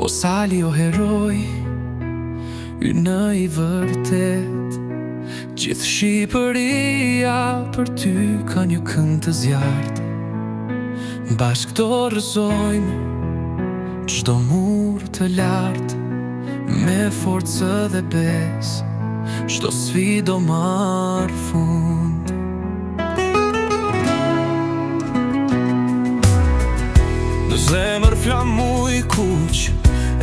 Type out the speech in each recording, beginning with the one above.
O Sali o heroj, ynë i vërtet, gjithë Shqipëria për ty ka një këngë të zjarrt. Bashkë do rrëzojmë çdo mur të lartë, me forcë dhe besë, çdo sfidë do marr fund. Në zemër flamuj kuq,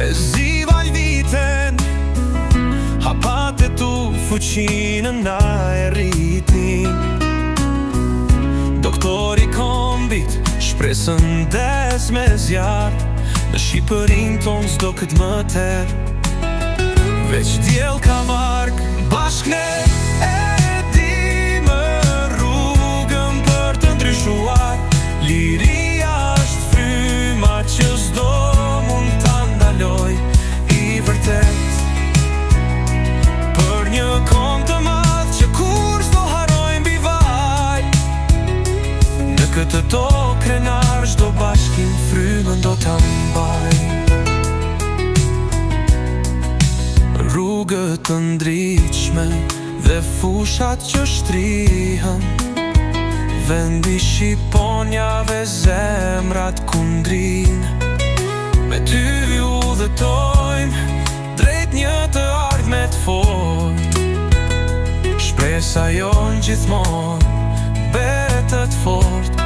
e zivaj viten, hapat e tu fuqinë na e rritin. Doktori kombit, shpresën des me zjarr, në Shqipërinë tonë s'do këtë më terë, veç djel ka varg. Bashk ne e dimë rrugën për të ndryshuar, liria është fryma që s'do mund ta ndaloj. I vërtet, për një kom të madh që kur s'do haroj mbi vaj, në këtë tokë krenar çdo bashkim frymën do ta mbaj. Rrugët të ndritshme dhe fushat që shtrihen, vendi shqiponjave zemrat ku ndrin. Me ty udhëtojmë drejt një të ardhme të fortë, shpresa jon gjithmonë betet fort.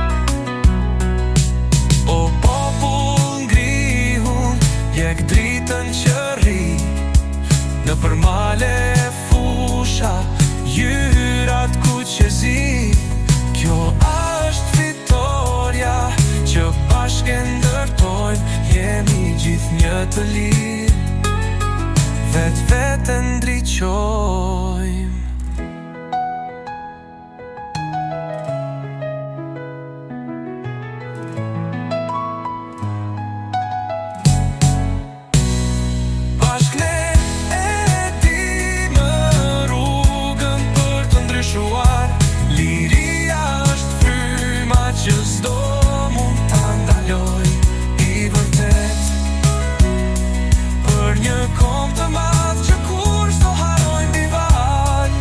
O popull ngrihun, jek dritën që rri, në përmale e fusha, jyrat ku qezi. Kjo është fitoria që bashkë ndërtojmë, jemi gjithë një të lirë, vetë ndriqojmë. Liria është fryma që s'do mund ta ndaloj. I vërtet, për një kom të madh që kur s'do haroj mbi vaj,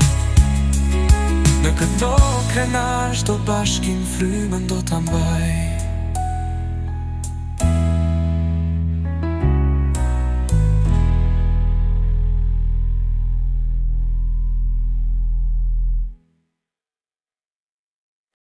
në këto krenar çdo bashkim frymën do ta mbaj.